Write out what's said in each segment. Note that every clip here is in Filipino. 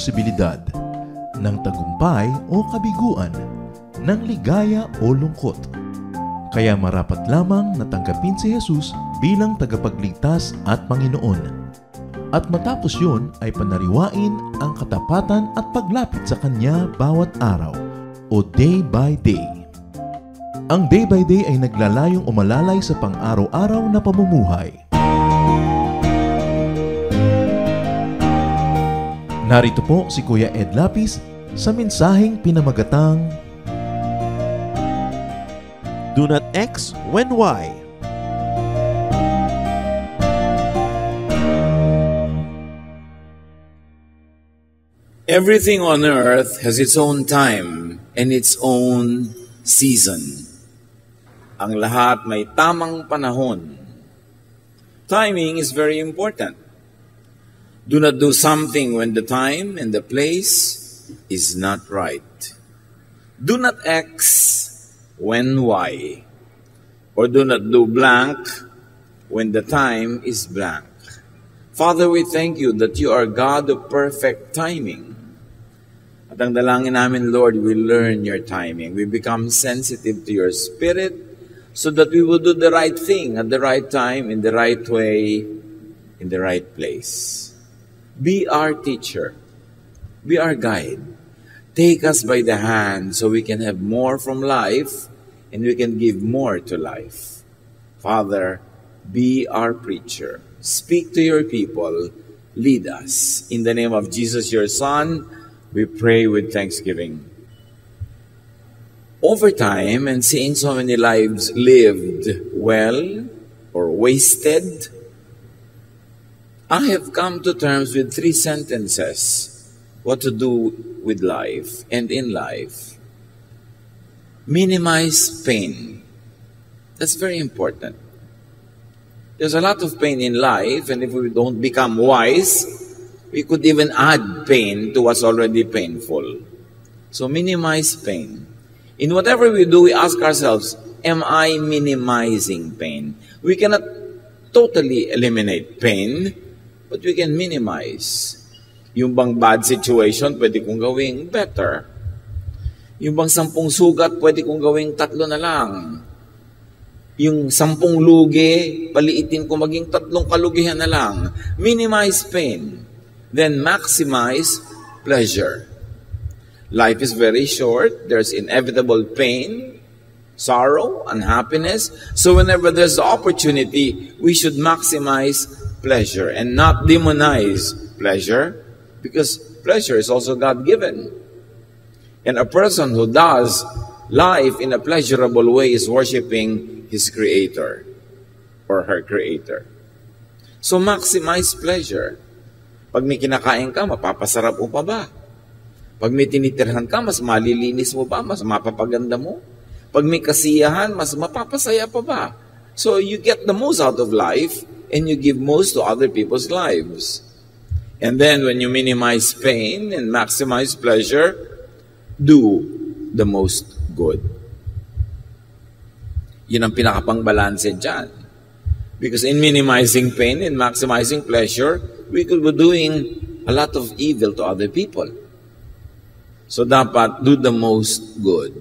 posibilidad, ng tagumpay o kabiguan, ng ligaya o lungkot. Kaya marapat lamang na tanggapin si Jesus bilang tagapagligtas at Panginoon. At matapos yun ay panariwain ang katapatan at paglapit sa Kanya bawat araw o day by day. Ang day by day ay naglalayong umalalay sa pang-araw-araw na pamumuhay. Narito po si Kuya Ed Lapis sa mensaheng pinamagatang Do not X when Y. Everything on earth has its own time and its own season. Ang lahat may tamang panahon. Timing is very important. Do not do something when the time and the place is not right. Do not X when Y. Or do not do blank when the time is blank. Father, we thank you that you are God of perfect timing. At ang dalangin namin, Lord, we learn your timing. We become sensitive to your Spirit so that we will do the right thing at the right time, in the right way, in the right place. Be our teacher. Be our guide. Take us by the hand so we can have more from life and we can give more to life. Father, be our preacher. Speak to your people. Lead us. In the name of Jesus, your Son, we pray with thanksgiving. Over time, and seeing so many lives lived well or wasted, I have come to terms with 3 sentences what to do with life and in life. Minimize pain. That's very important. There's a lot of pain in life, and if we don't become wise, we could even add pain to what's already painful. So minimize pain. In whatever we do, we ask ourselves, am I minimizing pain? We cannot totally eliminate pain, but we can minimize. Yung bang bad situation, pwede kong gawing better. Yung bang 10 sugat, pwede kong gawing 3 na lang. Yung 10 lugi, paliitin ko maging 3 kalugihan na lang. Minimize pain. Then maximize pleasure. Life is very short. There's inevitable pain, sorrow, unhappiness. So whenever there's the opportunity, we should maximize pleasure and not demonize pleasure, because pleasure is also God-given. And a person who does life in a pleasurable way is worshiping his Creator or her Creator. So maximize pleasure. Pag may kinakain ka, mapapasarap mo pa ba? Pag may tinitirhan ka, mas malilinis mo ba? Mas mapapaganda mo? Pag may kasiyahan, mas mapapasaya pa ba? So you get the most out of life and you give most to other people's lives. And then when you minimize pain and maximize pleasure, do the most good. Yun ang pinakapang-balanse dyan. Because in minimizing pain and maximizing pleasure, we could be doing a lot of evil to other people. So dapat do the most good.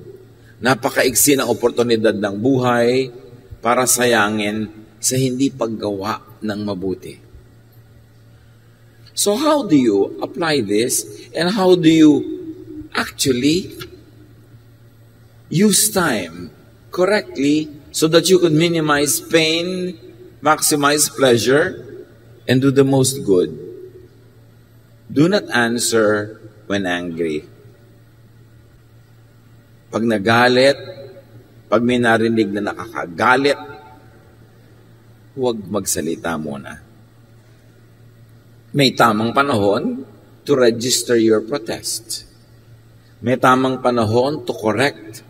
Napakaigsi ng oportunidad ng buhay para sayangin sa hindi paggawa ng mabuti. So how do you apply this and how do you actually use time correctly so that you could minimize pain, maximize pleasure, and do the most good? Do not answer when angry. Pag nagalit, pag may narinig na nakakagalit, huwag magsalita muna. May tamang panahon to register your protest. May tamang panahon to correct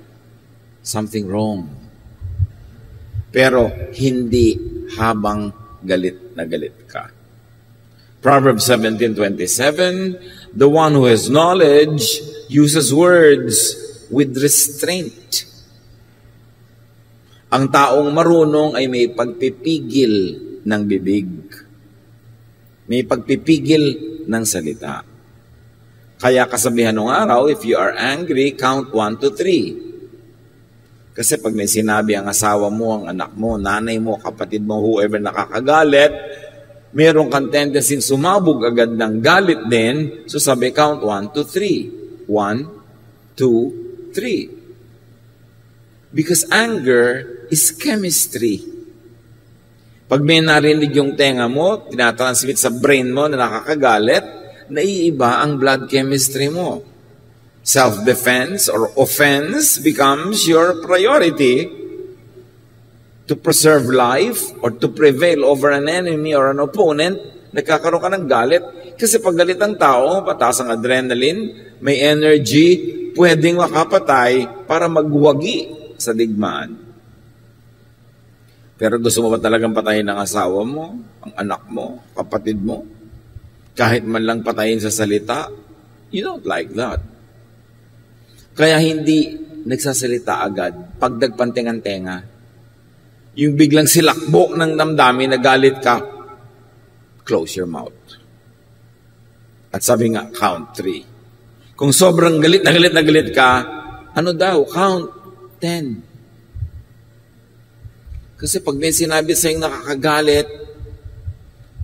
something wrong. Pero hindi habang galit na galit ka. Proverbs 17:27, the one who has knowledge uses words with restraint. Ang taong marunong ay may pagpipigil ng bibig. May pagpipigil ng salita. Kaya kasabihan ng araw, if you are angry, count 1 to 3. Kasi pag may sinabi ang asawa mo, ang anak mo, nanay mo, kapatid mo, whoever nakakagalit, meron kang tendency sumabog agad ng galit din. So sabi, count 1 to 3. 1, 2, 3. Because anger is chemistry. Pag may narinig yung tenga mo, tinatransmit sa brain mo na nakakagalit, naiiba ang blood chemistry mo. Self-defense or offense becomes your priority to preserve life or to prevail over an enemy or an opponent. Nagkakaroon ka ng galit. Kasi pag galit ang tao, pataas ang adrenaline, may energy, pwedeng makapatay para magwagi sa digmaan. Pero gusto mo ba talagang patayin ang asawa mo, ang anak mo, kapatid mo? Kahit man lang patayin sa salita, you don't like that. Kaya hindi nagsasalita agad pag nagpanting ang tenga. Yung biglang silakbo ng damdamin na galit ka, close your mouth. At sabi nga, count 3. Kung sobrang galit na galit ka, ano daw? Count 10. Kasi pag may sinabi sa'yo nakakagalit,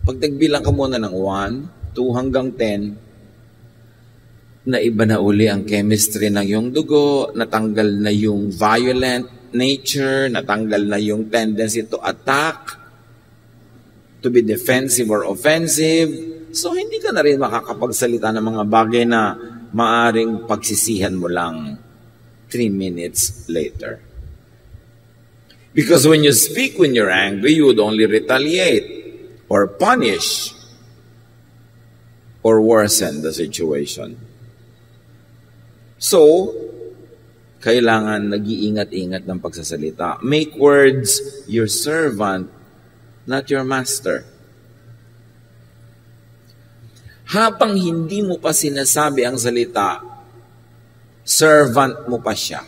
pag nagbilang ka muna ng 1, 2 hanggang 10, na iba na uli ang chemistry ng iyong dugo, natanggal na yung violent nature, natanggal na yung tendency to attack, to be defensive or offensive. So hindi ka na rin makakapagsalita ng mga bagay na maaring pagsisihan mo lang 3 minutes later. Because when you speak when you're angry, you would only retaliate or punish or worsen the situation. So, kailangan nag-iingat-ingat ng pagsasalita. Make words your servant, not your master. Habang hindi mo pa sinasabi ang salita, servant mo pa siya.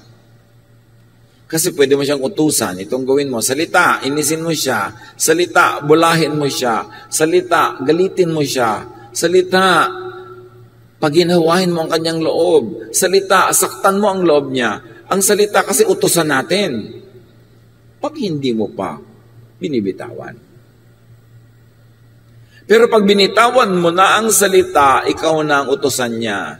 Kasi pwede mo siyang utusan, itong gawin mo. Salita, inisin mo siya. Salita, bulahin mo siya. Salita, galitin mo siya. Salita, paginawahin mo ang kanyang loob. Salita, saktan mo ang loob niya. Ang salita kasi utusan natin. Pag hindi mo pa, binibitawan. Pero pag binitawan mo na ang salita, ikaw na ang utusan niya.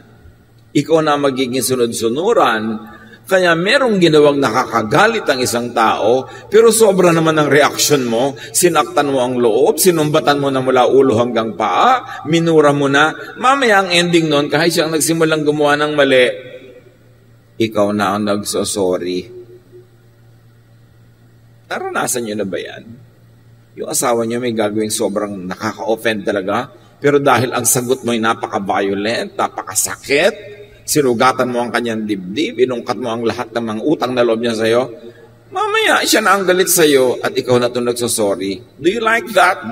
Ikaw na magiging sunod-sunuran. Kaya merong ginawang nakakagalit ang isang tao, pero sobra naman ang reaksyon mo, sinaktan mo ang loob, sinumbatan mo na mula ulo hanggang paa, minura mo na, mamaya ang ending nun, kahit siyang nagsimulang gumawa ng mali, ikaw na ang nagsosorry. Naranasan niyo na ba yan? Yung asawa niyo may gagawing sobrang nakaka-offend talaga, pero dahil ang sagot mo ay napaka-violent, napakasakit, sinugatan mo ang kanyang dibdib, inungkat mo ang lahat ng mga utang na loob niya sa'yo, mamaya siya na ang galit sa'yo at ikaw na itong nagsasorry. Do you like that?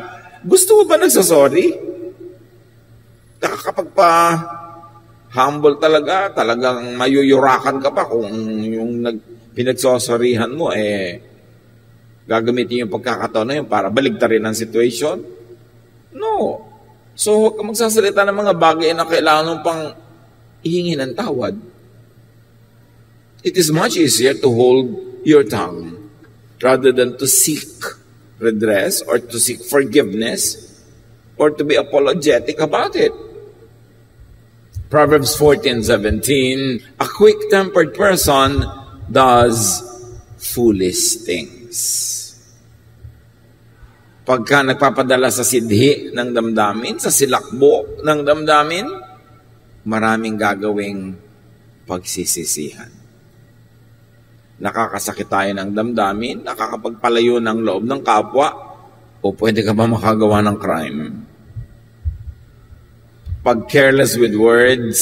Gusto mo ba nagsasorry? Kapag pa humble talaga, talagang mayuyurakan ka pa kung yung pinagsasorryhan mo, gagamitin yung pagkakataon na yun para baligtarin ang situation? No. So, huwag ka magsasalita ng mga bagay na kailangan mong pang ihingi ng tawad. It is much easier to hold your tongue rather than to seek redress or to seek forgiveness or to be apologetic about it. Proverbs 14:17, a quick-tempered person does foolish things. Pagka nagpapadala sa sidhi ng damdamin, sa silakbo ng damdamin, maraming gagawing pagsisisihan. Nakakasakit tayo ng damdamin, nakakapagpalayo ng loob ng kapwa, o pwede ka ba makagawa ng crime? Pag careless with words,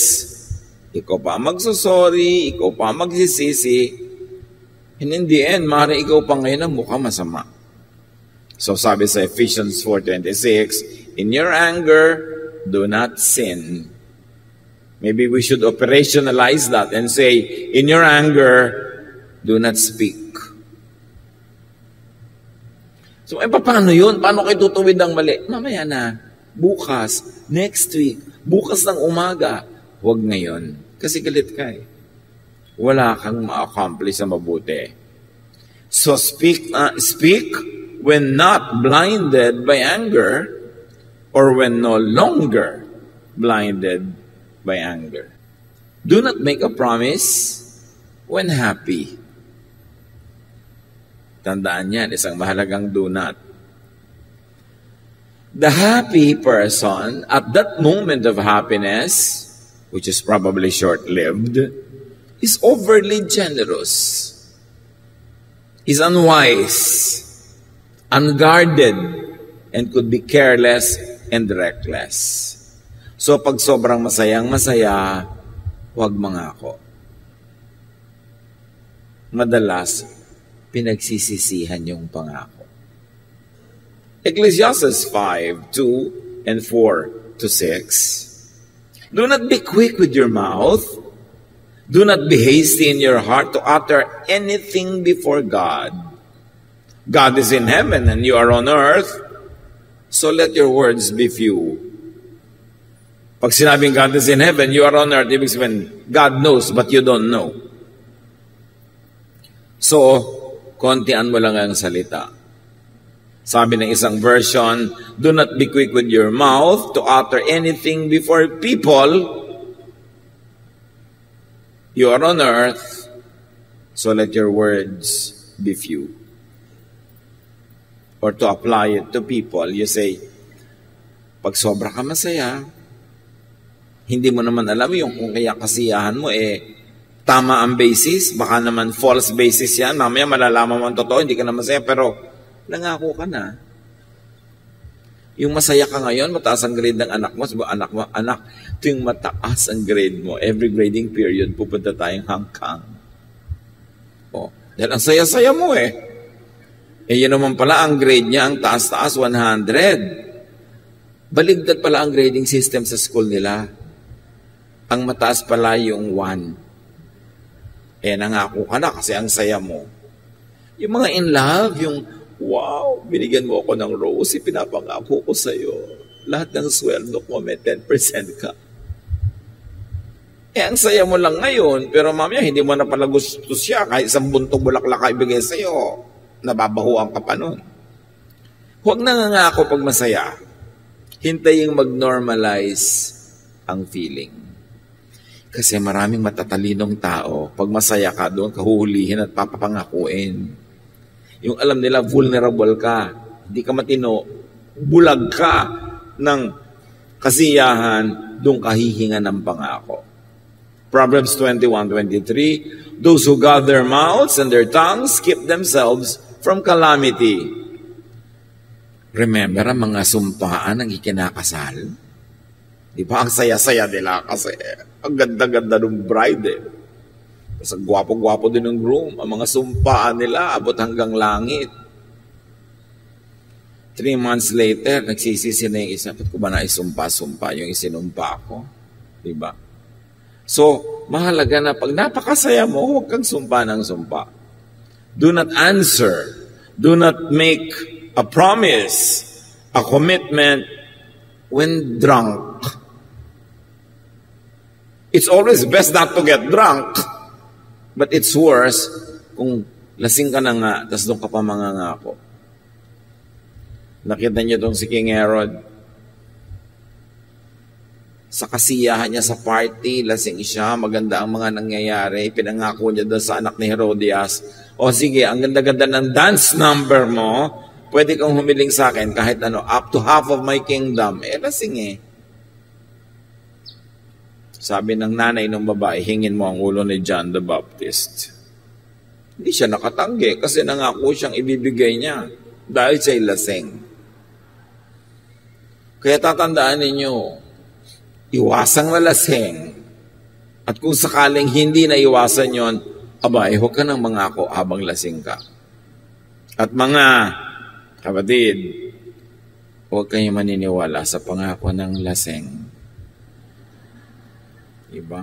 ikaw pa magsusorry, ikaw pa magsisisi, and in the end, maaaring ikaw pa ngayon ang mukha masama. So sabi sa Ephesians 4:26, in your anger, do not sin. Maybe we should operationalize that and say, in your anger, do not speak. So, paano yun? Paano kayo tutuwid ng mali? Mamaya na, bukas, next week, bukas ng umaga, huwag ngayon. Kasi galit ka eh. Wala kang ma-accomplish na mabuti. So speak when not blinded by anger, or when no longer blinded by anger. Do not make a promise when happy. Tandaan yan, isang mahalagang do not. The happy person, at that moment of happiness, which is probably short-lived, is overly generous. Is unwise, unguarded, and could be careless and reckless. So pag sobrang masayang-masaya, huwag mangako. Madalas, pinagsisisihan yung pangako. Ecclesiastes 5:2 and 4-6. Do not be quick with your mouth. Do not be hasty in your heart to utter anything before God. God is in heaven and you are on earth, so let your words be few. Pag sinabing God is in heaven, you are on earth, ibig sabihin, God knows but you don't know. So, kontian mo lang ang salita. Sabi ng isang version, do not be quick with your mouth to utter anything before people. You are on earth, so let your words be few. Or to apply it to people, you say, pag sobra ka masaya, hindi mo naman alam yung kung kaya kasiyahan mo, tama ang basis, baka naman false basis yan, mamaya malalaman mo ang totoo, hindi ka na masaya, pero nangako ka na. Yung masaya ka ngayon, mataas ang grade ng anak mo, anak, ito yung mataas ang grade mo. Every grading period, pupunta tayong hangkang. Dahil ang saya-saya mo yun naman pala ang grade niya, ang taas-taas, 100. Baligtad pala ang grading system sa school nila. Ang mataas pala yung 1. Nangako ka na kasi ang saya mo. Yung mga in love, yung wow, binigyan mo ako ng rose, pinapangako ko sa'yo. Lahat ng sweldo ko, may 10% ka. Ang saya mo lang ngayon, pero mamaya hindi mo na pala gusto siya, kahit isang buntong bulaklak ka ibigay sa'yo, nababahuan ka pa nun. Huwag nangangako pag masaya. Hintayin mag-normalize ang feeling. Kasi maraming matatalinong tao, pag masaya ka doon, kahuhulihin at papapangakuin. Yung alam nila, vulnerable ka, hindi ka matino, bulag ka ng kasiyahan, doon kahihinga ng pangako. Proverbs 21:23, those who guard their mouths and their tongues keep themselves from calamity. Remember ang mga sumpaan ng ikinakasal? Di ba ang saya-saya nila kasi ang ganda-ganda ng bride Kasi gwapo-gwapo din ng groom. Ang mga sumpaan nila, abot hanggang langit. 3 months later, nagsisisi na yung isa. Ba't ko ba naisumpa-sumpa yung isinumpa ko? Diba? So, mahalaga na pag napakasaya mo, huwag kang sumpa ng sumpa. Do not answer. Do not make a promise, a commitment when drunk. It's always best not to get drunk. But it's worse kung lasing ka na nga, tas doon ka pa mangangako. Nakita niyo itong si King Herod. Sa kasiyahan niya sa party, lasing siya, maganda ang mga nangyayari. Pinangako niya doon sa anak ni Herodias, o sige, ang ganda-ganda ng dance number mo, pwede kang humiling sa akin kahit ano, up to half of my kingdom. Lasing Sabi ng nanay ng babae, hingin mo ang ulo ni John the Baptist. Hindi siya nakatanggi kasi nangako siyang ibibigay niya dahil siya'y lasing. Kaya tatandaan ninyo, iwasang malasing. At kung sakaling hindi na iwasan yon, abay, huwag ka nang mangako habang lasing ka. At mga kapatid, huwag kayong maniniwala sa pangako ng lasing. Diba?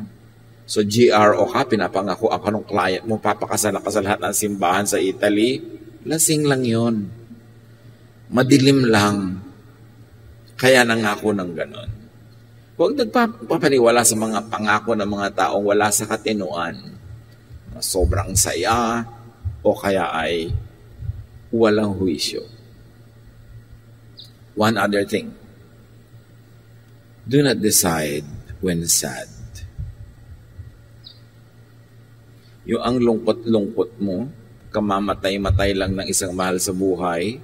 So GRO ka, pinapangako ako ng client mo, papakasal sa lahat ng simbahan sa Italy, lasing lang yon. Madilim lang. Kaya nangako ng ganon. Huwag nagpapaniwala sa mga pangako ng mga taong wala sa katinuan. Sobrang saya o kaya ay walang huwisyo. One other thing. Do not decide when sad. Yung ang lungkot-lungkot mo, kamamatay-matay lang ng isang mahal sa buhay,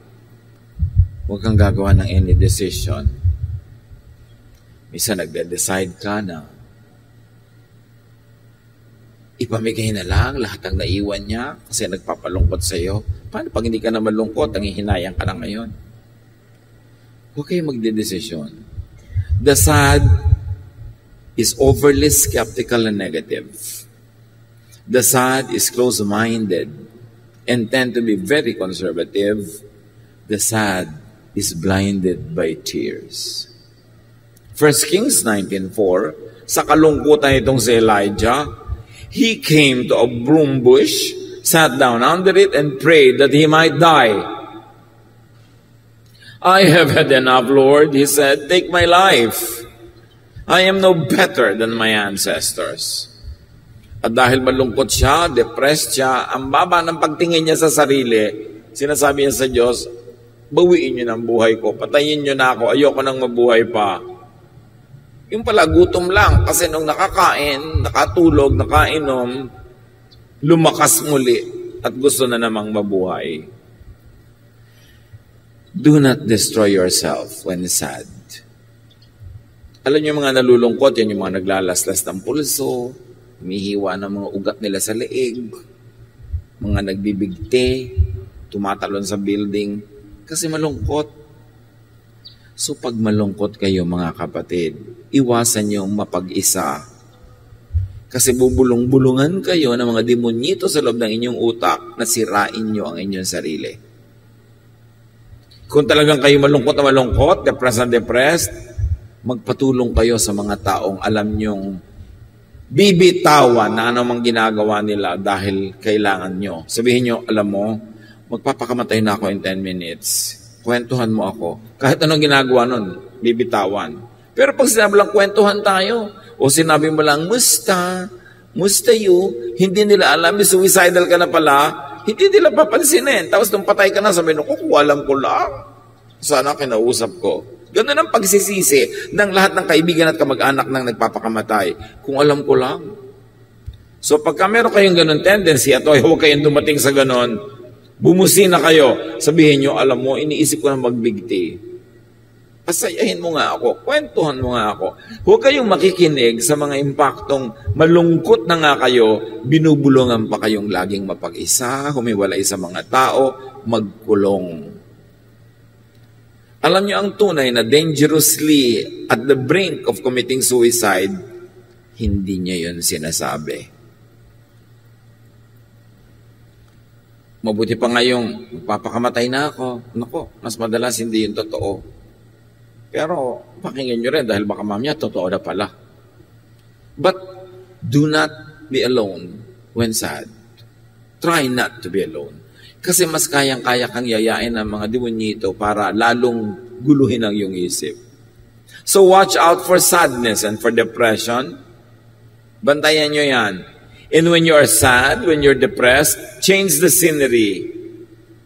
huwag kang gagawa ng any decision. Minsan nagde-decide ka na ipamigay na lang lahat ng naiwan niya kasi nagpapalungkot sa iyo. Paano pag hindi ka na malungkot, ang hihinayang ka na ngayon? Huwag kayong magde-desisyon. The sad is overly skeptical and negative. The sad is close-minded and tend to be very conservative. The sad is blinded by tears. 1 Kings 19:4, sa kalungkutan itong si Elijah, he came to a broom bush, sat down under it, and prayed that he might die. I have had enough, Lord, he said. Take my life. I am no better than my ancestors. At dahil malungkot siya, depressed siya, ang baba ng pagtingin niya sa sarili, sinasabi niya sa Diyos, bawiin niyo ng buhay ko, patayin niyo na ako, ayoko nang mabuhay pa. Yung pala, gutom lang. Kasi nung nakakain, nakatulog, nakainom, lumakas muli at gusto na namang mabuhay. Do not destroy yourself when sad. Alam niyo mga nalulungkot, yan yung mga naglalaslas ng pulso, humihiwa ng mga ugat nila sa leeg, mga nagbibigti, tumatalon sa building, kasi malungkot. So pag malungkot kayo mga kapatid, iwasan niyong mapag-isa. Kasi bubulong-bulungan kayo ng mga demonyito sa loob ng inyong utak na sirain niyo ang inyong sarili. Kung talagang kayo malungkot na malungkot, depressed na depressed, magpatulong kayo sa mga taong alam niyong bibitawan na anumang ginagawa nila dahil kailangan nyo. Sabihin nyo, alam mo, magpapakamatay na ako in 10 minutes. Kwentuhan mo ako. Kahit anong ginagawa nun, bibitawan. Pero pag sinabi lang, kwentuhan tayo, o sinabi mo lang, musta you, hindi nila alam, suicidal ka na pala, hindi nila papansinin. Tapos nung patay ka na, sabi nung, alam ko lang. Sana kinausap ko. Ganun ang pagsisisi ng lahat ng kaibigan at kamag-anak ng nagpapakamatay. Kung alam ko lang. So pagka meron kayong ganun tendency, at huwag kayong dumating sa ganun, bumusi na kayo. Sabihin nyo, alam mo, iniisip ko na magbigti. Pasayahin mo nga ako. Kwentuhan mo nga ako. Huwag kayong makikinig sa mga impaktong malungkot na nga kayo, binubulungan pa kayong laging mapag-isa, humiwalay sa mga tao, magkulong. Alam nyo ang tunay na dangerously at the brink of committing suicide, hindi niya yun sinasabi. Mabuti pa ngayong magpapakamatay na ako. Nako, mas madalas hindi yun totoo. Pero pakinggan nyo rin dahil baka mamaya totoo na pala. But do not be alone when sad. Try not to be alone. Kasi mas kayang-kaya kang yayain ng mga demonyito para lalong guluhin ang iyong isip. So watch out for sadness and for depression. Bantayan nyo yan. And when you are sad, when you're depressed, change the scenery.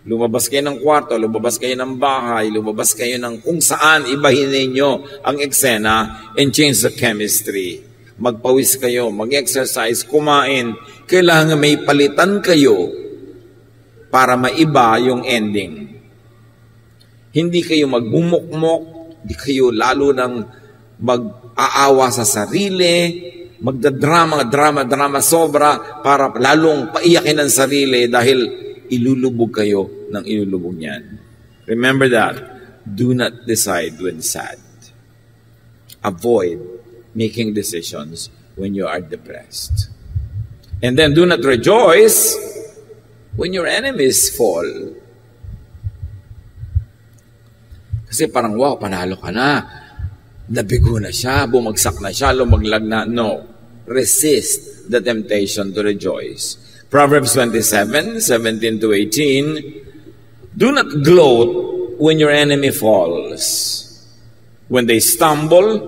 Lumabas kayo ng kwarto, lumabas kayo ng bahay, lumabas kayo ng kung saan, ibahin ninyo ang eksena and change the chemistry. Magpawis kayo, mag-exercise, kumain. Kailangan may palitan kayo para maiba yung ending. Hindi kayo magbumukmok, hindi kayo lalo ng mag-aawa sa sarili, magdadrama sobra para lalong paiyakin ang sarili dahil ilulubog kayo ng ilulubog niyan. Remember that. Do not decide when sad. Avoid making decisions when you are depressed. And then do not rejoice when your enemies fall. Kasi parang, wow, panalo ka na. Nabigo na siya, bumagsak na siya, lumaglag na. No. Resist the temptation to rejoice. Proverbs 27:17 to 18. Do not gloat when your enemy falls. When they stumble,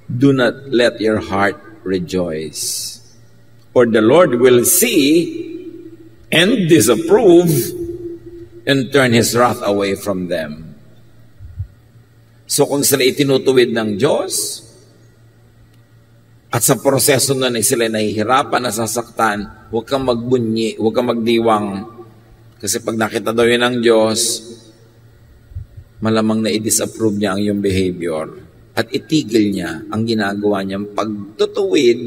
do not let your heart rejoice. For the Lord will see and disapprove and turn His wrath away from them. So kung sila itinutuwid ng Diyos, at sa proseso nun ay sila nahihirapan, nasasaktan, huwag kang magbunyi, huwag kang magdiwang. Kasi pag nakita daw yun ng Diyos, malamang na i-disapprove niya ang iyong behavior at itigil niya ang ginagawa niyang pagtutuwid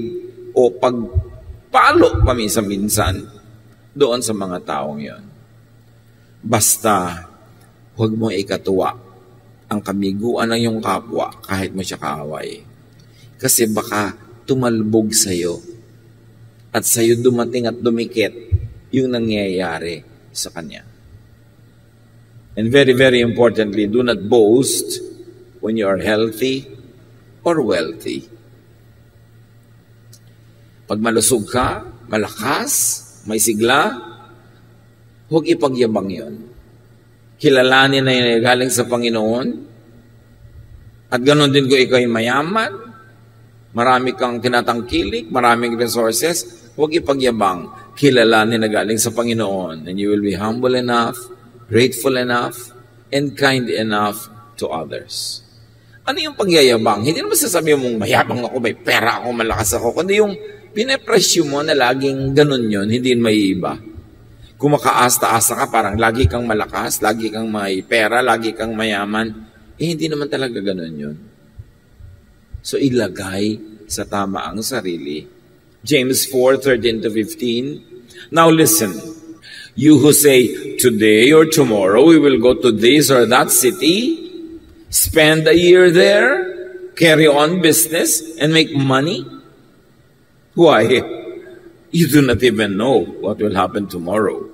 o pagpalo paminsan-minsan doon sa mga taong yon. Basta, huwag mo ikatuwa ang kabiguan ng iyong kapwa kahit mo siya kaaway. Kasi baka tumalbog sa'yo at sa'yo dumating at dumikit yung nangyayari sa kanya. And very, very importantly, do not boast when you are healthy or wealthy. Pag malusog ka, malakas, may sigla, huwag ipagyabang yon. Kilalanin na yun galing sa Panginoon. At ganoon din kung ikaw ay mayaman, marami kang tinatangkilik, maraming resources, huwag ipagyabang. Kilalanin na galing sa Panginoon. And you will be humble enough, grateful enough, and kind enough to others. Ano yung pagyayabang? Hindi naman sasabihin mong mayabang ako, may pera ako, malakas ako. Kundi yung pinapresyo mo na laging ganun yun, hindi may iba. Kung makaasta-asa ka, parang lagi kang malakas, lagi kang may pera, lagi kang mayaman, hindi naman talaga ganun yun. So ilagay sa tama ang sarili. James 4:13-15. Now listen, you who say, today or tomorrow we will go to this or that city, spend a year there, carry on business, and make money? Why? You do not even know what will happen tomorrow.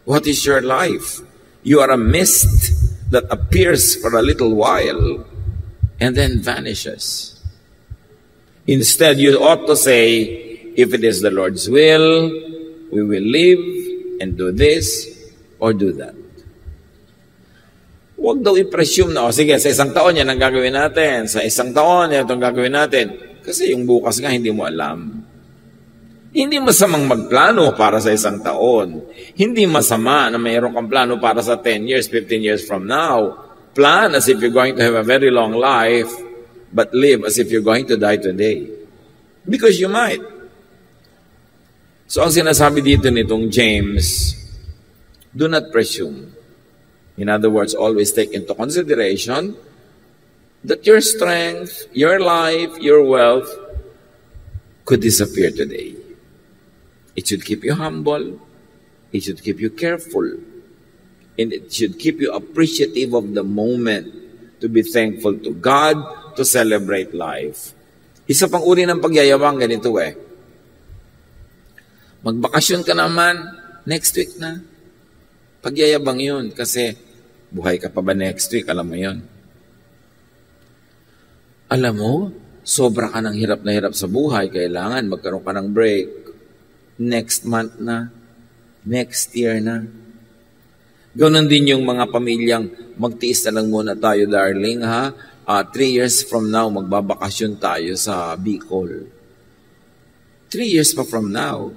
What is your life? You are a mist that appears for a little while and then vanishes. Instead, you ought to say, if it is the Lord's will, we will live and do this or do that. Huwag daw i-presume na, sige, sa isang taon yan ang gagawin natin. Sa isang taon, yan itong gagawin natin. Kasi yung bukas nga, hindi mo alam. Hindi masamang magplano para sa isang taon. Hindi masama na mayroon kang plano para sa 10 years, 15 years from now. Plan as if you're going to have a very long life, but live as if you're going to die today. Because you might. So ang sinasabi dito nitong James, do not presume. In other words, always take into consideration that your strength, your life, your wealth could disappear today. It should keep you humble. It should keep you careful. And it should keep you appreciative of the moment, to be thankful to God, to celebrate life. Isa pang uri ng pagyayabang ganito Magbakasyon ka naman, next week na. Pagyayabang yun kasi buhay ka pa ba next week? Alam mo yun. Alam mo, sobra ka ng hirap na hirap sa buhay. Kailangan magkaroon ka ng break. Next month na. Next year na. Ganoon din yung mga pamilyang magtiis na lang muna tayo, darling, ha? 3 years from now, magbabakasyon tayo sa Bicol. 3 years pa from now.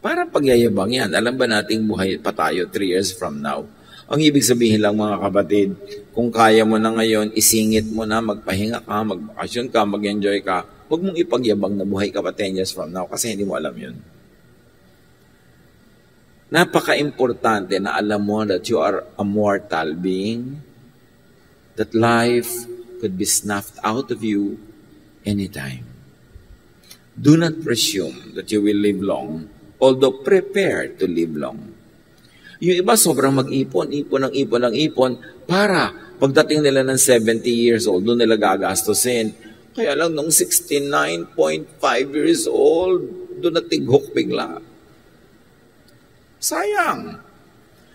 Para pagyayabang yan. Alam ba nating buhay pa tayo 3 years from now? Ang ibig sabihin lang mga kapatid, kung kaya mo na ngayon, isingit mo na, magpahinga ka, magbakasyon ka, mag-enjoy ka, huwag mong ipagyabang na buhay ka pa 10 years from now kasi hindi mo alam yun. Napaka-importante na alam mo that you are a mortal being, that life could be snuffed out of you anytime. Do not presume that you will live long, although prepare to live long. Yung iba sobrang mag-ipon, ipon para pagdating nila ng 70 years old, doon nila gagastusin. Kaya lang nung 69.5 years old, doon natighok bigla. Sayang.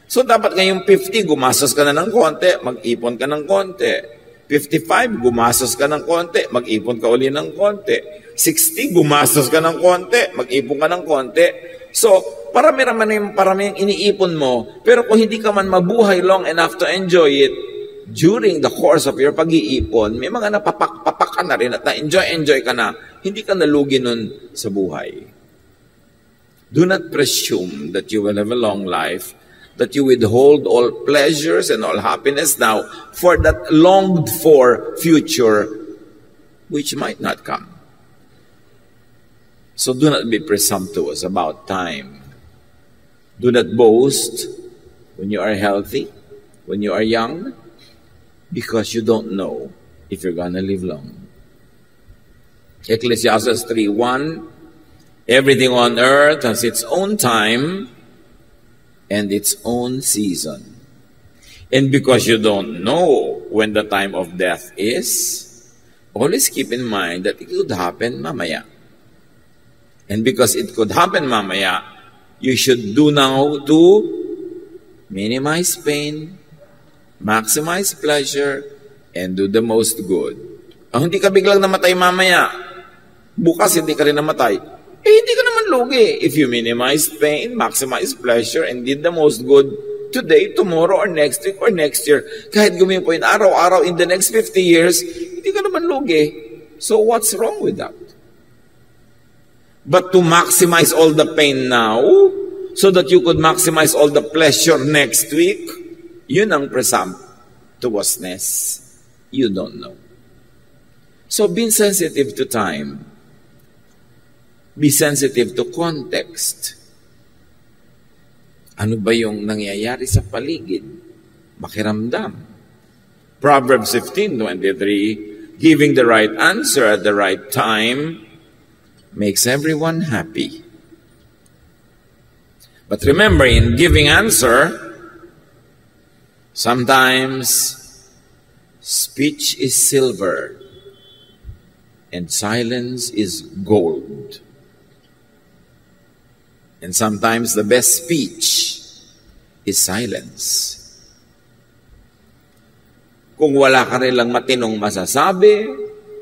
So dapat ngayong 50, gumastos ka na ng konti, mag-ipon ka ng konti. 55, gumastos ka ng konti, mag-ipon ka uli ng konti. 60, gumastos ka ng konti, mag-ipon ka ng konti. So, parami yung iniipon mo, pero kung hindi ka man mabuhay long enough to enjoy it, during the course of your pag-iipon, may mga napapak ka na rin at na-enjoy ka na, hindi ka nalugi nun sa buhay. Do not presume that you will have a long life, that you withhold all pleasures and all happiness now for that longed-for future which might not come. So do not be presumptuous about time. Do not boast when you are healthy, when you are young, because you don't know if you're gonna live long. Ecclesiastes 3:1, everything on earth has its own time and its own season. And because you don't know when the time of death is, always keep in mind that it could happen mamaya. And because it could happen mamaya, you should do now to minimize pain, maximize pleasure, and do the most good. Hindi ka biglang namatay mamaya, bukas hindi ka rin namatay, hindi ka naman lugi. If you minimize pain, maximize pleasure, and did the most good today, tomorrow, or next week, or next year, kahit gawin po yun araw-araw in the next 50 years, hindi ka naman lugi. So what's wrong with that? But to maximize all the pain now, so that you could maximize all the pleasure next week, yun ang presumptuousness. You don't know. So be sensitive to time. Be sensitive to context. Ano ba yung nangyayari sa paligid? Makiramdam. Proverbs 15:23, giving the right answer at the right time makes everyone happy. But remember, in giving answer, sometimes speech is silver and silence is gold. And sometimes the best speech is silence. Kung wala ka rin lang matinong masasabi,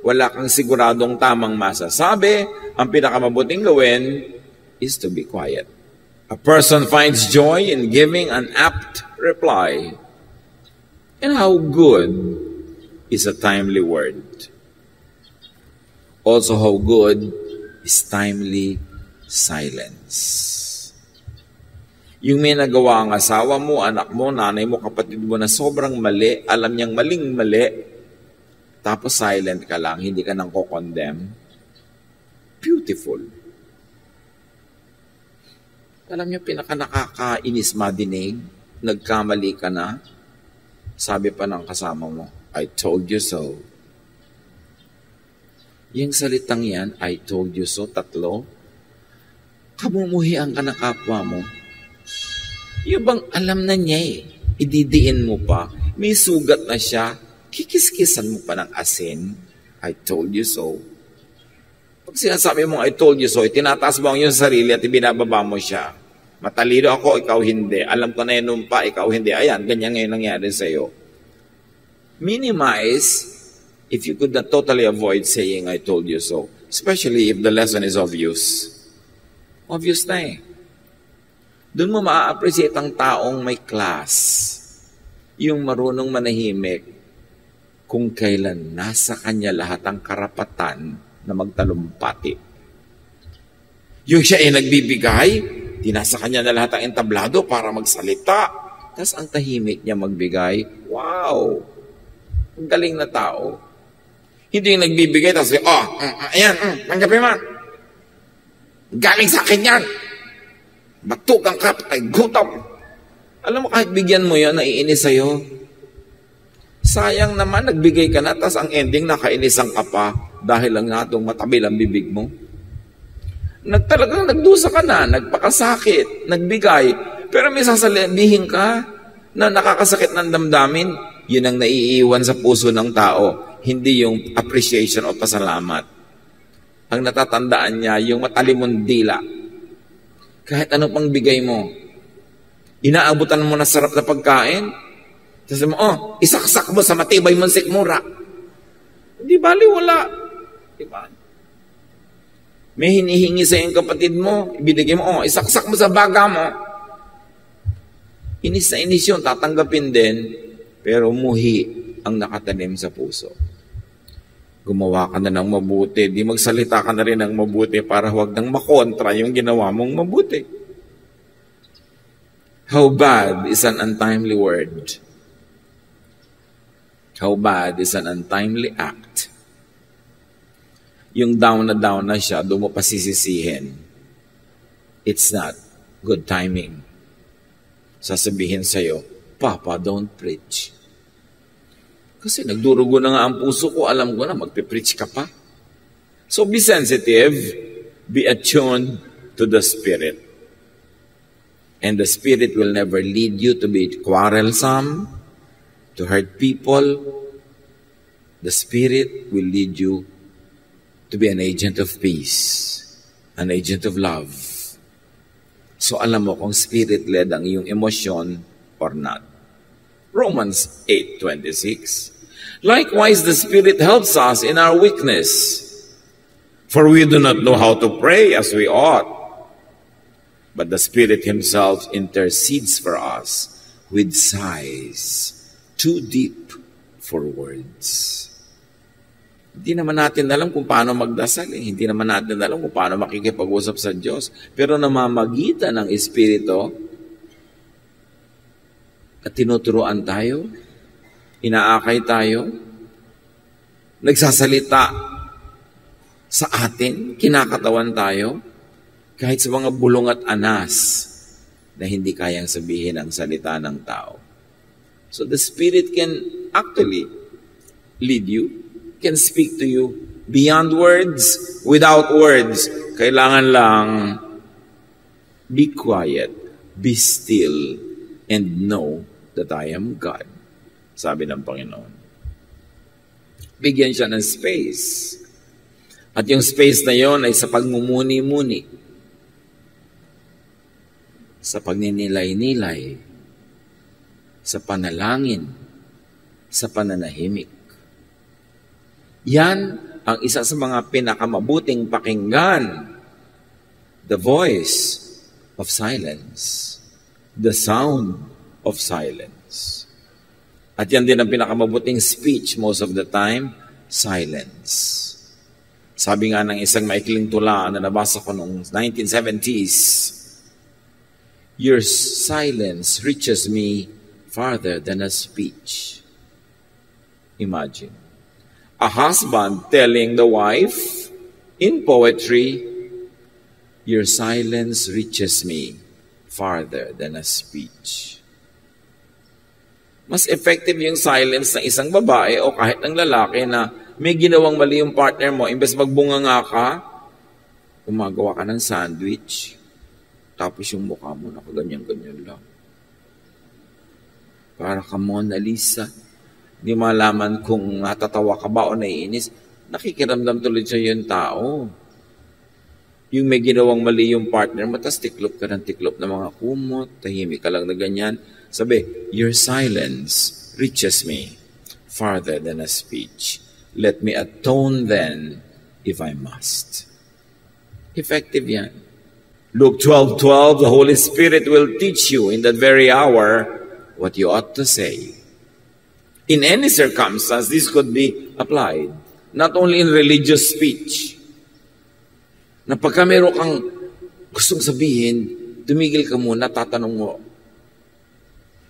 wala kang siguradong tamang masasabi, ang pinakamabuting gawin is to be quiet. A person finds joy in giving an apt reply. And how good is a timely word? Also, how good is timely silence. Yung may nagawa ang asawa mo, anak mo, nanay mo, kapatid mo na sobrang mali, alam niyang maling-mali, tapos silent ka lang, hindi ka nang ko-condemn. Beautiful. Alam niyo, pinaka-nakakainis madinig, nagkamali ka na, sabi pa ng kasama mo, I told you so. Yung salitang yan, I told you so, 3, kamumuhian ka ng kapwa mo. Yung bang alam na niya ididiin mo pa, may sugat na siya, kikis-kisan mo pa ng asin, I told you so. Pag sinasabi mo, I told you so, tinataas mo ang iyong sarili at ibinababa mo siya. Matalino ako, ikaw hindi. Alam ko na yun pa, ikaw hindi. Ayan, ganyan ngayon nangyari sa iyo. Minimize if you could not totally avoid saying, I told you so. Especially if the lesson is obvious. Obvious na eh. Doon mo maa-appreciate ang taong may class. Yung marunong manahimik kung kailan nasa kanya lahat ang karapatan na magtalumpati. Yung siya ay nagbibigay, di nasa kanya na lahat ang entablado para magsalita. Tapos ang tahimik niya magbigay, wow! Ang galing na tao. Hindi yung nagbibigay, tapos, ayan, tanggapin mo. Galing sa akin yan. Batugang ka, patay, gutom. Alam mo, kahit bigyan mo yan, naiinis sa'yo. Sayang naman, nagbigay ka na, tapos ang ending, nakainisan ka pa dahil lang natong matabil ang bibig mo. Talagang nagdusa ka na, nagpakasakit, nagbigay, pero may sasabihin ka na nakakasakit ng damdamin, yun ang naiiwan sa puso ng tao, hindi yung appreciation o pasalamat. Ang natatandaan niya, yung matalimong dila. Kahit ano pang bigay mo, inaabutan mo na sarap na pagkain, sabi mo, isaksak mo sa matibay mong sikmura. Hindi bali, wala. Diba? May hinihingi sa iyong kapatid mo, ibinigay mo, isaksak mo sa baga mo. Inis na inis yun, tatanggapin din, pero muhi ang nakatanim sa puso. Gumawa ka na ng mabuti, di magsalita ka na rin ng mabuti para huwag nang makontra yung ginawa mong mabuti. How bad is an untimely word? How bad is an untimely act? Yung down na siya, doon mo pa sisisihin. It's not good timing. Sasabihin sa'yo, Papa, don't preach. Kasi nagdurugo na nga ang puso ko, alam ko na, magpipreach ka pa. So be sensitive, be attuned to the Spirit. And the Spirit will never lead you to be quarrelsome, to hurt people. The Spirit will lead you to be an agent of peace, an agent of love. So alam mo kung Spirit-led ang iyong emosyon or not. Romans 8:26. Likewise, the Spirit helps us in our weakness. For we do not know how to pray as we ought. But the Spirit Himself intercedes for us with sighs too deep for words. Hindi naman natin alam kung paano magdasal. Hindi naman natin alam kung paano makikipag-usap sa Diyos. Pero namamagitan ng Espiritu at tinuturuan tayo, inaakay tayo, nagsasalita sa atin, kinakatawan tayo, kahit sa mga bulong at anas na hindi kayang sabihin ang salita ng tao. So the Spirit can actually lead you, can speak to you beyond words, without words. Kailangan lang be quiet, be still, and know that I am God. Sabi ng Panginoon. Bigyan siya ng space. At yung space na yon ay sa pagmumuni-muni, sa pagninilay-nilay, sa panalangin, sa pananahimik. Yan ang isa sa mga pinakamabuting pakinggan. The voice of silence. The sound of silence. At yan din ang pinakamabuting speech most of the time, silence. Sabi nga ng isang maikling tula na nabasa ko noong 1970s, your silence reaches me farther than a speech. Imagine. A husband telling the wife in poetry, your silence reaches me farther than a speech. Mas effective yung silence ng isang babae o kahit ng lalaki na may ginawang mali yung partner mo, imbes magbunganga ka, gumagawa ka ng sandwich, tapos yung mukha mo nakaganyan-ganyan lang. Para ka Mona Lisa. Hindi malaman kung natatawa ka ba o naiinis. Nakikiramdam tuloy sa yung tao. Yung may ginawang mali yung partner mo, tapos tiklop ka ng tiklop ng mga kumot, tahimik ka lang na ganyan. Sabi, your silence reaches me farther than a speech. Let me atone then if I must. Effective yan. Luke 12:12, the Holy Spirit will teach you in that very hour what you ought to say. In any circumstance, this could be applied. Not only in religious speech. Na pagka meron kang gustong sabihin, tumigil ka muna, tatanong mo,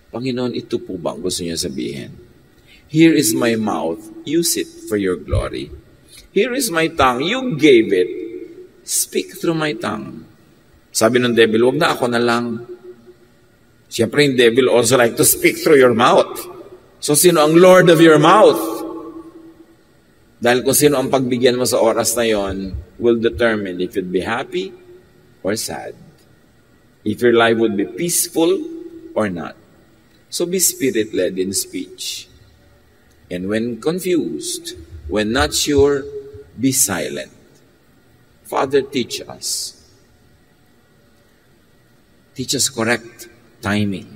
Panginoon, ito po ba ang gusto niya sabihin? Here is my mouth, use it for your glory. Here is my tongue, you gave it. Speak through my tongue. Sabi ng devil, wag na ako na lang. Siyempre, yung devil also like to speak through your mouth. So, sino ang Lord of your mouth? Dahil kung sino ang pagbigyan mo sa oras na yon will determine if you'd be happy or sad. If your life would be peaceful or not. So, be Spirit-led in speech. And when confused, when not sure, be silent. Father, teach us. Teach us correct timing.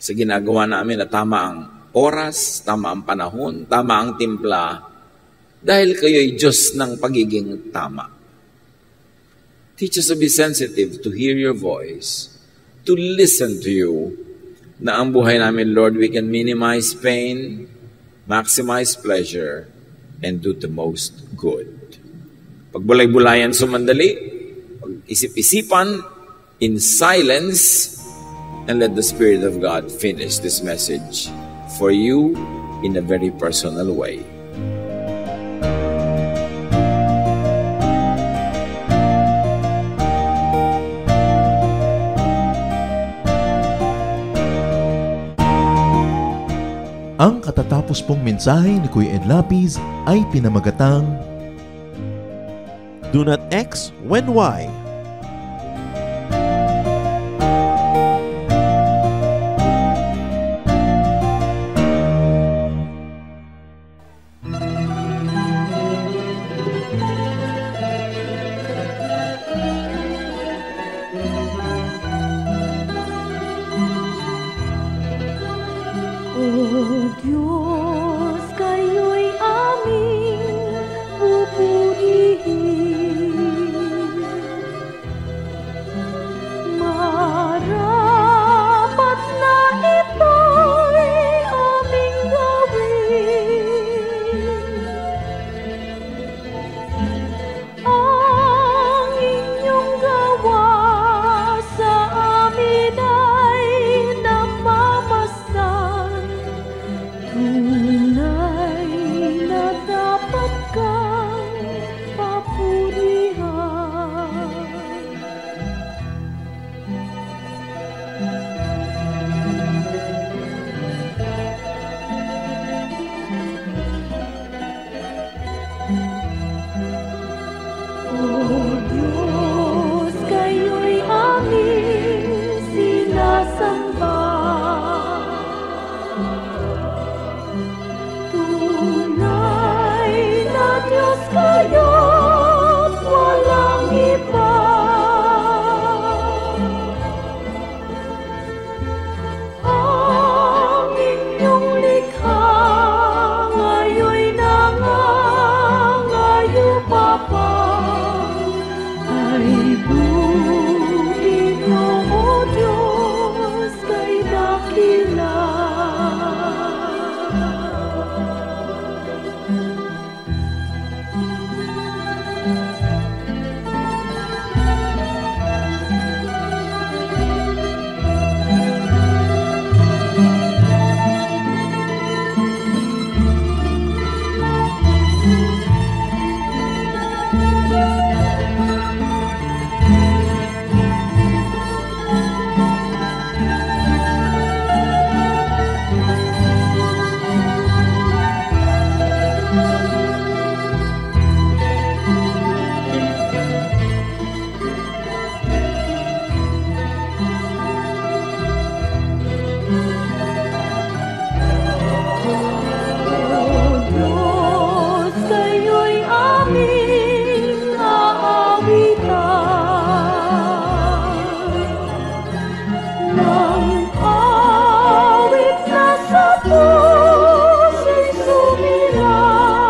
Sa ginagawa namin na tama ang oras, tama ang panahon, tama ang timpla, dahil kayo'y Diyos ng pagiging tama. Teach us to be sensitive to hear your voice, to listen to you, na ang buhay namin, Lord, we can minimize pain, maximize pleasure, and do the most good. Pagbulay-bulayan sumandali, pag-isip-isipan, in silence, and let the Spirit of God finish this message for you in a very personal way. Ang katatapos pong mensahe ni Kuya Ed Lapis ay pinamagatang Do not X when Y. O Diyos, kayo'y aming pupurihin. Marapat na ito'y aming gawin. Ang inyong gawa sa amin ay namamasdan. Tunay na dapat kang papurihan. O Diyos, kayo'y aming sinasamba. Tunay na Diyos kayo't walang iba. Ang inyong likha ngayon'y nangangayo pa pa. Ay buhay mo, O Diyos, kay dakila. Diyos, kayo'y aming aawitan. Nang awit na sa puso'y sumirang.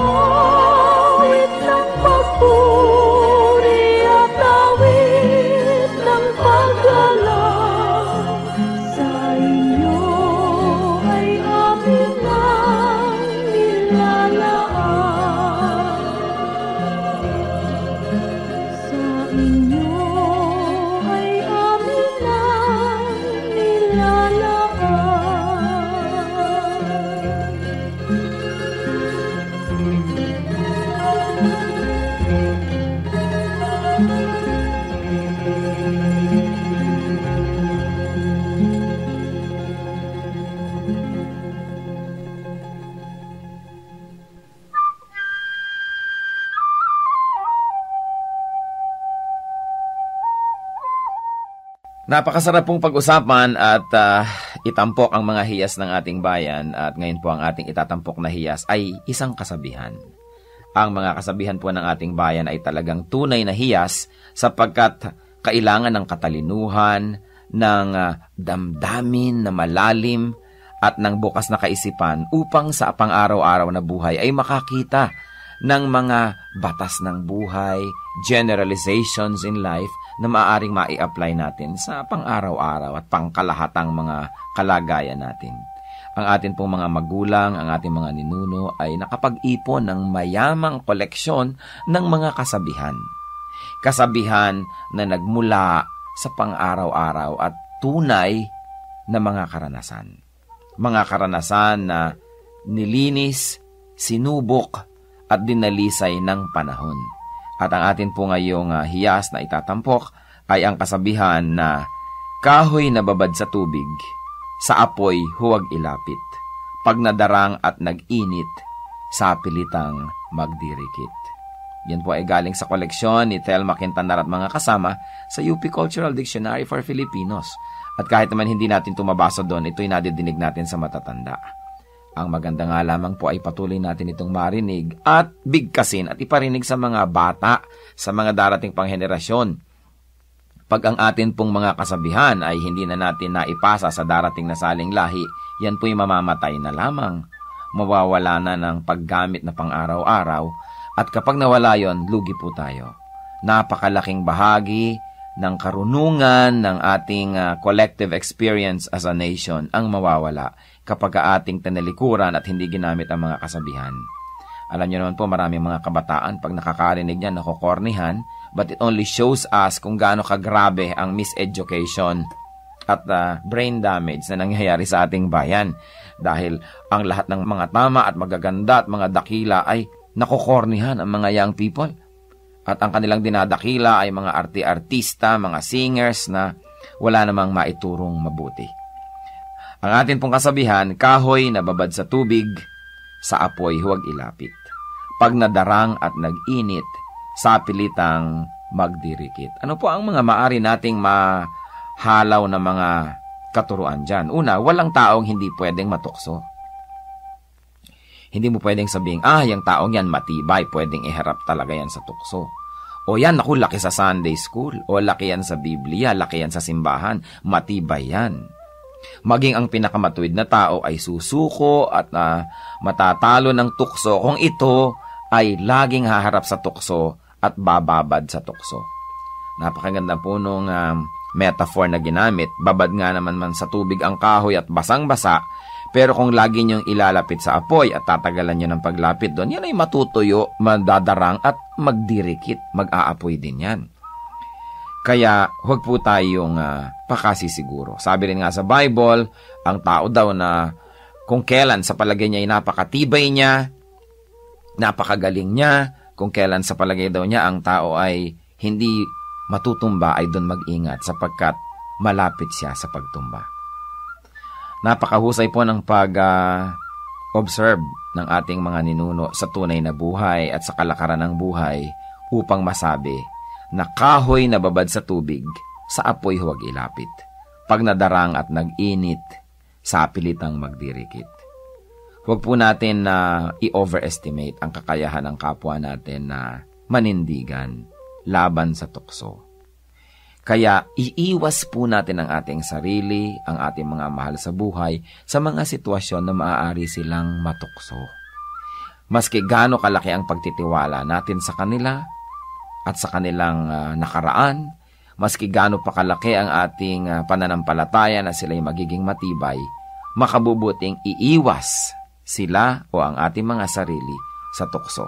Awit ng papuri at awit ng paggalang. Sa inyo ay amin ang nilalaan. Sa inyo ay amin ang nilalaan. Napakasarap pong pag-usapan at itampok ang mga hiyas ng ating bayan, at ngayon po ang ating itatampok na hiyas ay isang kasabihan. Ang mga kasabihan po ng ating bayan ay talagang tunay na hiyas sapagkat kailangan ng katalinuhan, ng damdamin na malalim at ng bukas na kaisipan upang sa pang-araw-araw na buhay ay makakita ng mga batas ng buhay, generalizations in life na maaaring mai-apply natin sa pang-araw-araw at pangkalahatang mga kalagayan natin. Ang atin pong mga magulang, ang ating mga ninuno ay nakapag-ipon ng mayamang koleksyon ng mga kasabihan. Kasabihan na nagmula sa pang-araw-araw at tunay na mga karanasan. Mga karanasan na nilinis, sinubok at dinalisay ng panahon. At ang atin po ngayong hiyas na itatampok ay ang kasabihan na kahoy na babad sa tubig, sa apoy huwag ilapit. Pag nadarang at nag-init, sa pilitang magdirikit. Yan po ay galing sa koleksyon ni Thelma Quintanar at mga kasama sa UP Cultural Dictionary for Filipinos. At kahit naman hindi natin tumabasa doon, ito'y nadidinig natin sa matatanda. Ang maganda nga lamang po ay patuloy natin itong marinig at bigkasin at iparinig sa mga bata, sa mga darating pang henerasyon. Pag ang atin pong mga kasabihan ay hindi na natin naipasa sa darating na saling lahi, yan po'y mamamatay na lamang. Mawawala na ng paggamit na pang-araw-araw at kapag nawala yon, lugi po tayo. Napakalaking bahagi ng karunungan ng ating collective experience as a nation ang mawawala kapag ating tinalikuran at hindi ginamit ang mga kasabihan. Alam niyo naman po, maraming mga kabataan pag nakakarinig niyan, nakukornihan, but it only shows us kung gaano kagrabe ang miseducation at brain damage na nangyayari sa ating bayan. Dahil ang lahat ng mga tama at magaganda at mga dakila ay nakukornihan ang mga young people. At ang kanilang dinadakila ay mga artista, mga singers na wala namang maiturong mabuti. Ang atin pong kasabihan, kahoy na babad sa tubig, sa apoy huwag ilapit. Pag nadarang at nag-init, sa pilitang magdirikit. Ano po ang mga maaari nating mahalaw na mga katuruan dyan? Una, walang taong hindi pwedeng matukso. Hindi mo pwedeng sabing, yung taong yan matibay, pwedeng iharap talaga yan sa tukso. O yan, naku, laki sa Sunday school. O laki yan sa Biblia, laki yan sa simbahan. Matibay yan. Maging ang pinakamatuwid na tao ay susuko at matatalo ng tukso kung ito ay laging haharap sa tukso at bababad sa tukso. Napakaganda po nung metaphor na ginamit. Babad nga naman sa tubig ang kahoy at basang-basa, pero kung lagi niyong ilalapit sa apoy at tatagalan niyo ng paglapit doon, yan ay matutuyo, madadarang at magdirikit, mag-aapoy din yan. Kaya huwag po tayong pakasisiguro. Sabi rin nga sa Bible, ang tao daw na kung kailan sa palagay niya ay napakatibay niya, napakagaling niya, kung kailan sa palagay daw niya ang tao ay hindi matutumba, ay doon mag-ingat sapagkat malapit siya sa pagtumba. Napakahusay po ng pag-observe ng ating mga ninuno sa tunay na buhay at sa kalakaran ng buhay upang masabi na kahoy na babad sa tubig, sa apoy huwag ilapit. Pag nadarang at nag-init, sa pilitang magdirikit. Huwag po natin na i-overestimate ang kakayahan ng kapwa natin na manindigan laban sa tukso. Kaya iiwas po natin ang ating sarili, ang ating mga mahal sa buhay, sa mga sitwasyon na maaari silang matukso. Maski gaano kalaki ang pagtitiwala natin sa kanila at sa kanilang nakaraan, maski gaano pa kalaki ang ating pananampalataya na sila'y magiging matibay, makabubuting iiwas sila o ang ating mga sarili sa tukso.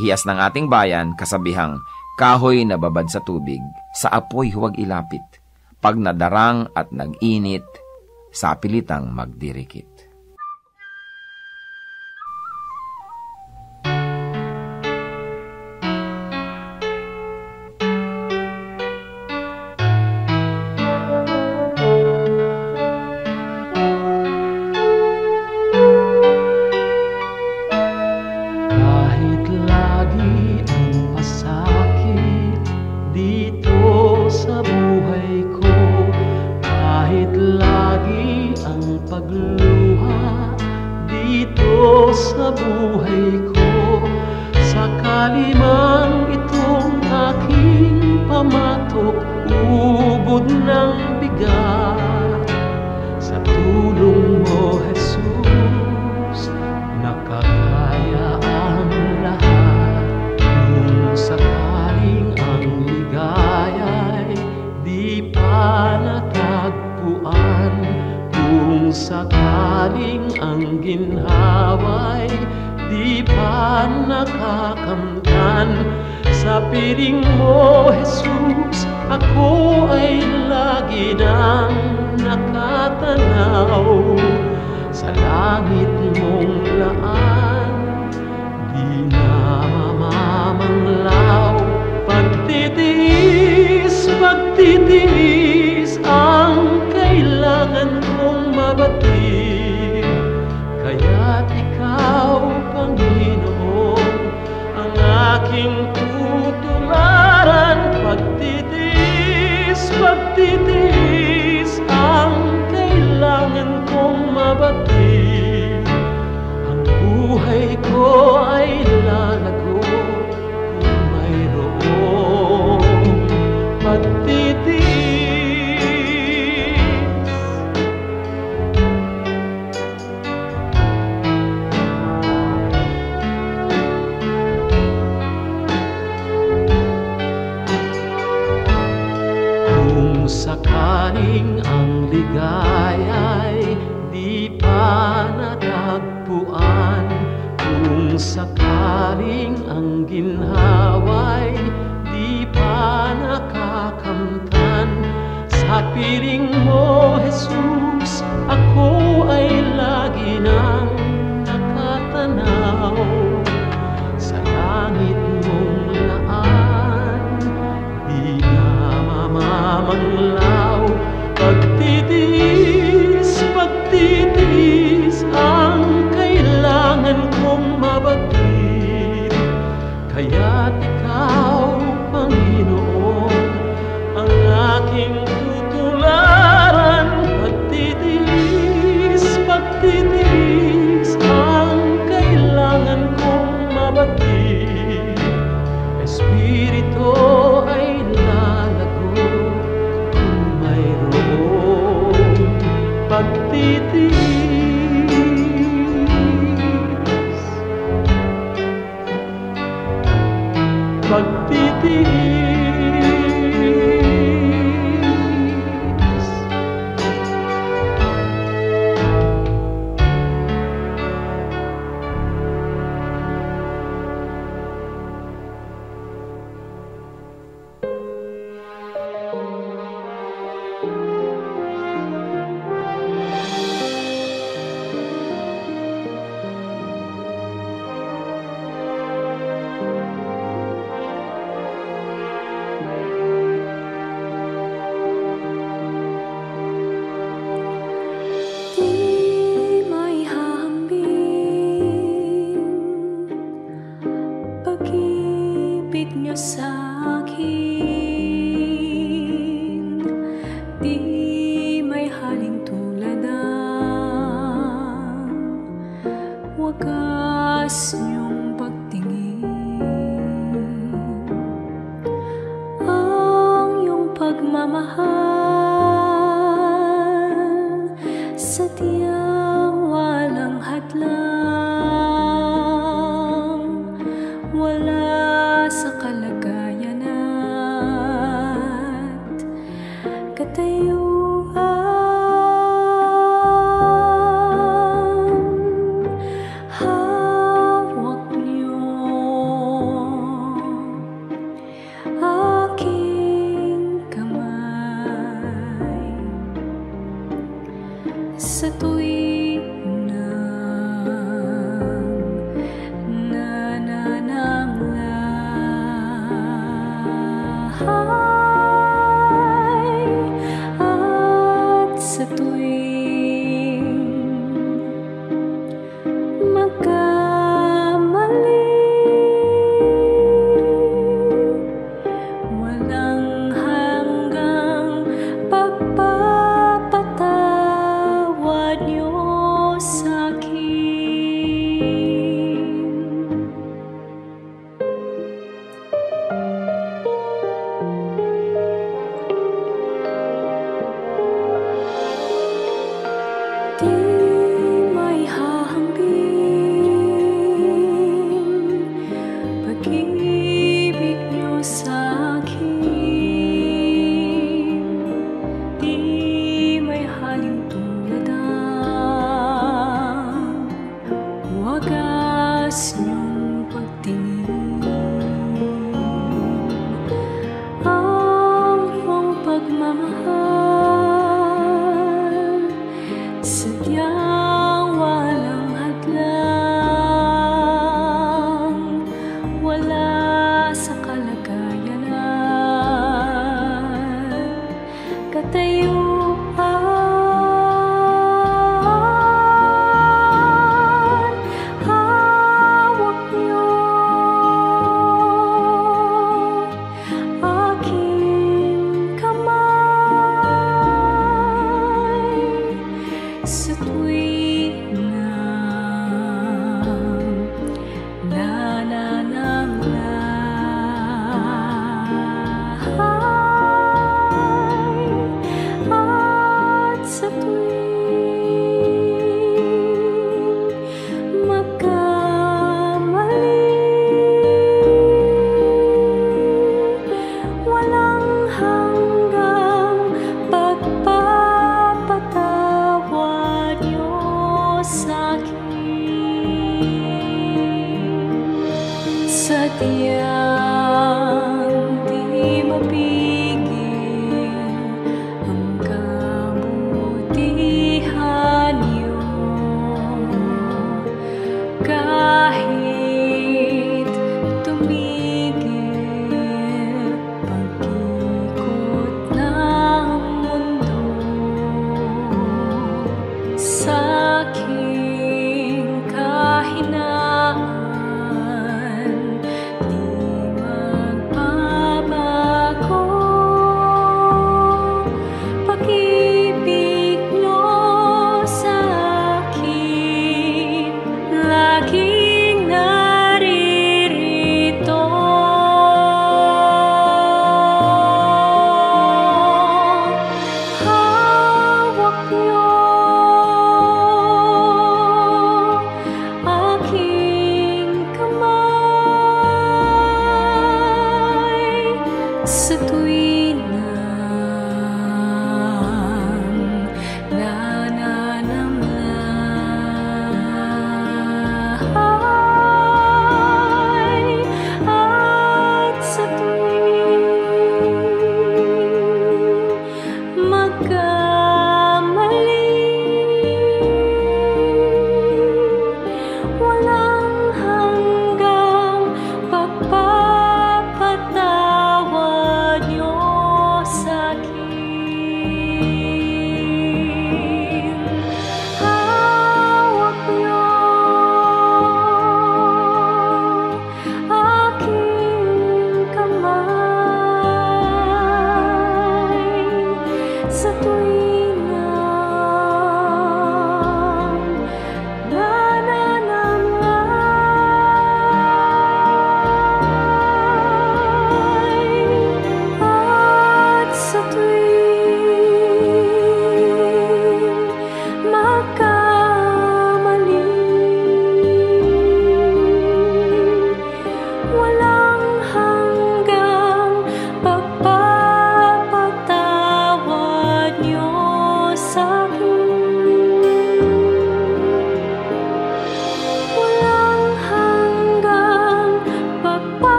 Hiyas ng ating bayan, kasabihang, kahoy na babad sa tubig, sa apoy huwag ilapit. Pag nadarang at nag-init, sa pilitang magdirikit. Kahit lagi ang pagluha katangian. Sa piling mo, Jesus, ako ay lagi nang nakatanaw. Sa langit mong laan, di na mamamanglaw. Pagtitiis, pagtitiis ang kailangan kong mabatid. Kaya't ikaw, Panginoon, ang aking tutularan. Pagtitiis, pagtitiis ang kailangan kong mabatid. Ang buhay ko ay lalago kung mayroong pagtitiis. Kung sakaling ang ligaya'y di pa natagpuan, kung sakaling ang ginhawa'y di pa nakakamtan, sa piling mo, Jesus, ako ay lagi nang nakatanaw. Sa langit mong laan, di na mamamanglaw. Pagtitiis, pagtitiis ang kailangan kong mabatid. Kaya't ikaw, Panginoon, ang aking tutularan. Pagtitiis, pagtitiis ang kailangan kong mabatid. Espiritu ay lalago kung mayroong pagtitiis. Pagtitiis. Di may hahambing pag-ibig niyo sa akin. Di may haling tulad ang wagas niyong pagtingin. Ang iyong pagmamahal sadyang walang hadlang, wala sa kalagayan at katayuan. Hawak niyo aking kamay,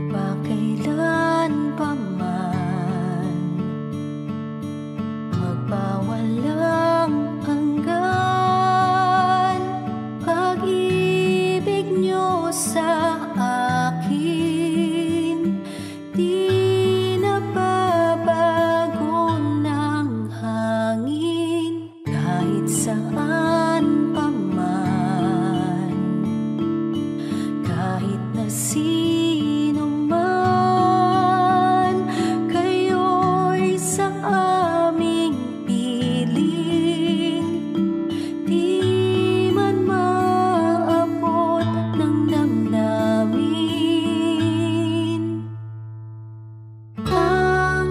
Magpakailan pa man, magpawalang hanggan, pag-ibig niyo sa akin, di nababago ng hangin, kahit saan pa man, kahit na sino man, kayo'y sa aming piling, di man maabot ng damdamin. Ang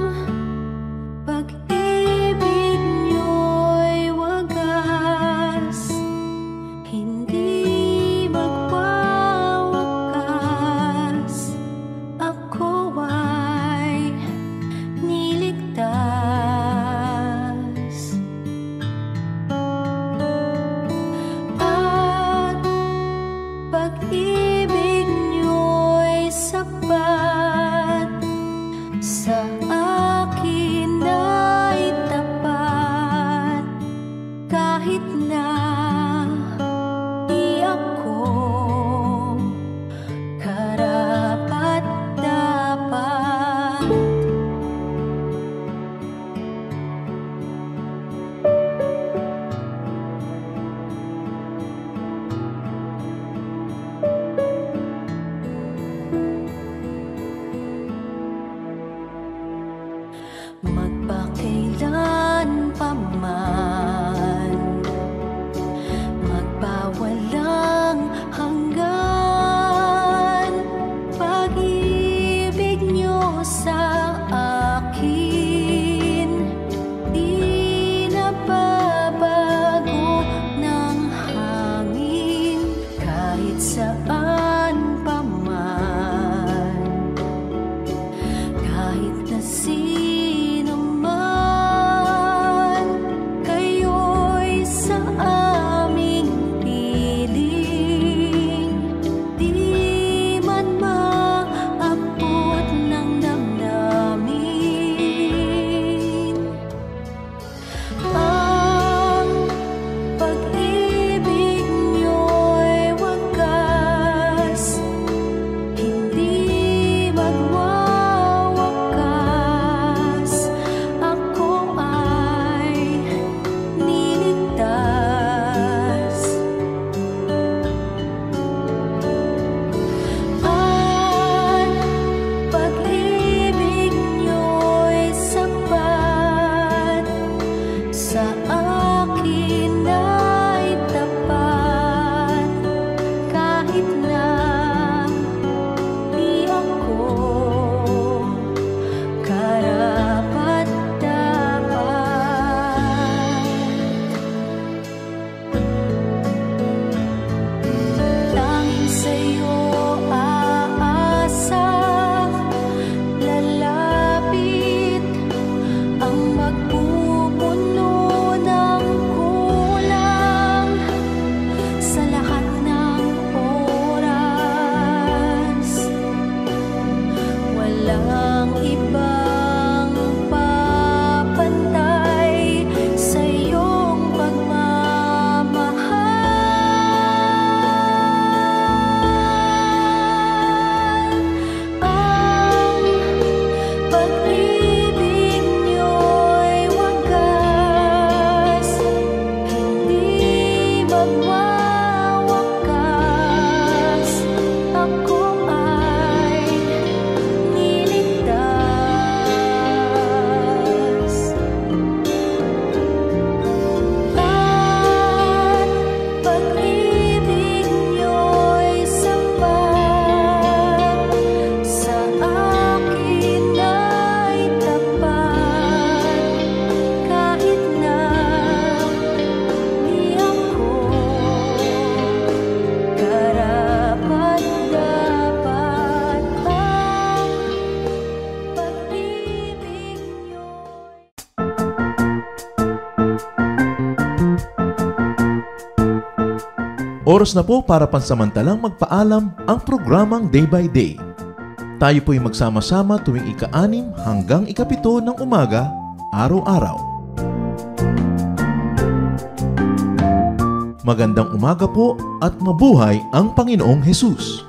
pag-ibig niyo'y wagas, hindi magwawakas, ako ay niligtas. At pag-ibig niyo'y sapat, sa akin ay tapat, kahit na di ako karapat-dapat. Magpakailan pa man, magpawalang hanggan, pag-ibig niyo sa akin, di nababago ng hangin, kahit saan pa man, kahit na sino man, kayo'y sa aming piling, di man maabot ng damdamin. Ang pag-ibig niyo'y wagas, hindi magwawakas, ako ay niligtas. At pag-ibig niyo'y sapat, sa akin ay tapat, kahit na di ako karapat-dapat. Tanging sa'yo aasa, lalapit ang magpupuno ng kulang. Oras na po para pansamantalang magpaalam ang programang Day by Day. Tayo po'y magsama-sama tuwing ika-6 hanggang ika-7 ng umaga, araw-araw. Magandang umaga po at mabuhay ang Panginoong Hesus!